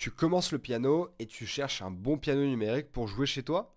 Tu commences le piano et tu cherches un bon piano numérique pour jouer chez toi?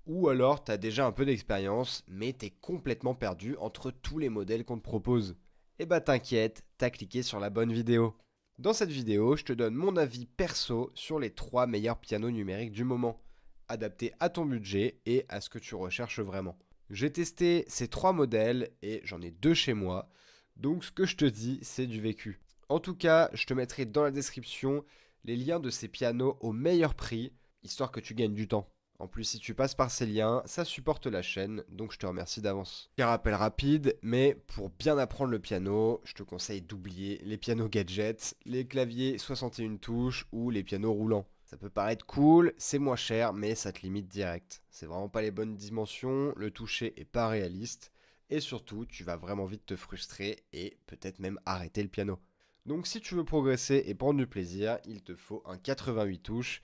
Ou alors t'as déjà un peu d'expérience, mais t'es complètement perdu entre tous les modèles qu'on te propose? Eh bah t'inquiète, t'as cliqué sur la bonne vidéo. Dans cette vidéo, je te donne mon avis perso sur les 3 meilleurs pianos numériques du moment, adaptés à ton budget et à ce que tu recherches vraiment. J'ai testé ces 3 modèles et j'en ai 2 chez moi, donc ce que je te dis, c'est du vécu. En tout cas, je te mettrai dans la description les liens de ces pianos au meilleur prix, histoire que tu gagnes du temps. En plus, si tu passes par ces liens, ça supporte la chaîne, donc je te remercie d'avance. Petit rappel rapide, mais pour bien apprendre le piano, je te conseille d'oublier les pianos gadgets, les claviers 61 touches ou les pianos roulants. Ça peut paraître cool, c'est moins cher, mais ça te limite direct. C'est vraiment pas les bonnes dimensions, le toucher est pas réaliste, et surtout, tu vas vraiment vite te frustrer et peut-être même arrêter le piano. Donc si tu veux progresser et prendre du plaisir, il te faut un 88 touches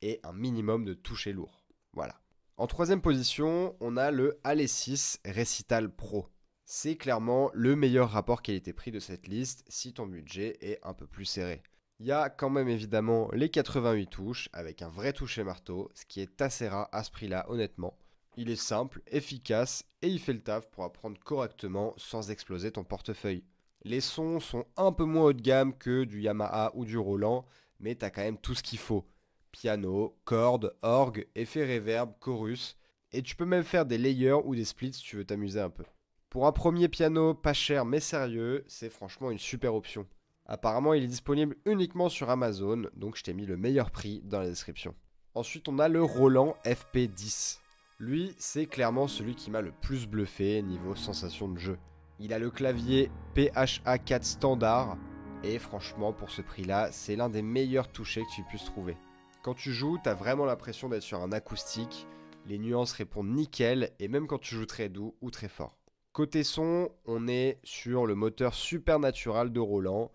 et un minimum de toucher lourd. Voilà. En troisième position, on a le Alesis Recital Pro. C'est clairement le meilleur rapport qualité-prix de cette liste si ton budget est un peu plus serré. Il y a quand même évidemment les 88 touches avec un vrai toucher marteau, ce qui est assez rare à ce prix-là honnêtement. Il est simple, efficace et il fait le taf pour apprendre correctement sans exploser ton portefeuille. Les sons sont un peu moins haut de gamme que du Yamaha ou du Roland, mais t'as quand même tout ce qu'il faut. Piano, cordes, orgue, effet reverb, chorus, et tu peux même faire des layers ou des splits si tu veux t'amuser un peu. Pour un premier piano pas cher mais sérieux, c'est franchement une super option. Apparemment, il est disponible uniquement sur Amazon, donc je t'ai mis le meilleur prix dans la description. Ensuite, on a le Roland FP10. Lui, c'est clairement celui qui m'a le plus bluffé niveau sensation de jeu. Il a le clavier PHA4 standard, et franchement, pour ce prix-là, c'est l'un des meilleurs touchés que tu puisses trouver. Quand tu joues, t'as vraiment l'impression d'être sur un acoustique, les nuances répondent nickel, et même quand tu joues très doux ou très fort. Côté son, on est sur le moteur Supernatural de Roland.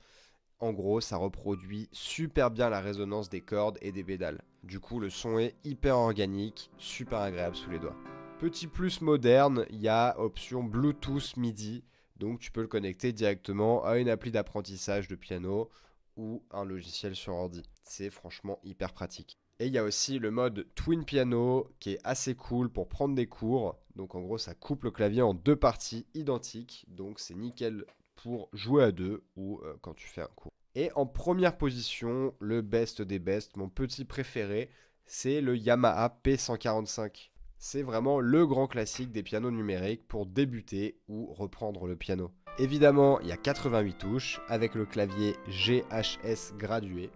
En gros, ça reproduit super bien la résonance des cordes et des pédales. Du coup, le son est hyper organique, super agréable sous les doigts. Petit plus moderne, il y a option Bluetooth MIDI, donc tu peux le connecter directement à une appli d'apprentissage de piano ou un logiciel sur ordi. C'est franchement hyper pratique. Et il y a aussi le mode Twin Piano qui est assez cool pour prendre des cours. Donc en gros, ça coupe le clavier en deux parties identiques, donc c'est nickel pour jouer à deux ou quand tu fais un cours. Et en première position, le best des best, mon petit préféré, c'est le Yamaha P145. C'est vraiment le grand classique des pianos numériques pour débuter ou reprendre le piano. Évidemment, il y a 88 touches avec le clavier GHS gradué.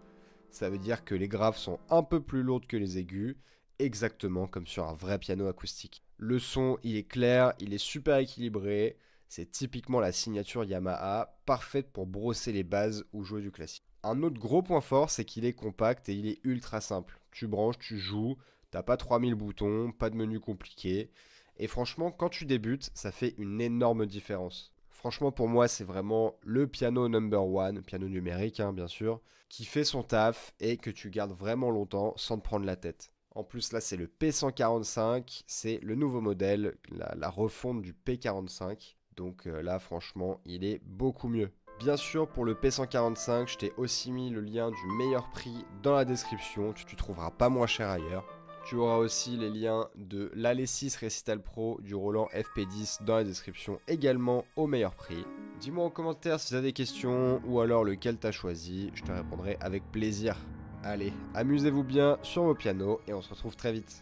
Ça veut dire que les graves sont un peu plus lourdes que les aigus, exactement comme sur un vrai piano acoustique. Le son, il est clair, il est super équilibré. C'est typiquement la signature Yamaha, parfaite pour brosser les bases ou jouer du classique. Un autre gros point fort, c'est qu'il est compact et il est ultra simple. Tu branches, tu joues, t'as pas 3000 boutons, pas de menu compliqué. Et franchement, quand tu débutes, ça fait une énorme différence. Franchement, pour moi, c'est vraiment le piano number one, piano numérique, hein, bien sûr, qui fait son taf et que tu gardes vraiment longtemps sans te prendre la tête. En plus, là, c'est le P145, c'est le nouveau modèle, la refonte du P45. Donc là, franchement, il est beaucoup mieux. Bien sûr, pour le P145, je t'ai aussi mis le lien du meilleur prix dans la description. Tu trouveras pas moins cher ailleurs. Tu auras aussi les liens de l'Alesis Recital Pro du Roland FP10 dans la description également au meilleur prix. Dis-moi en commentaire si tu as des questions ou alors lequel tu as choisi, je te répondrai avec plaisir. Allez, amusez-vous bien sur vos pianos et on se retrouve très vite.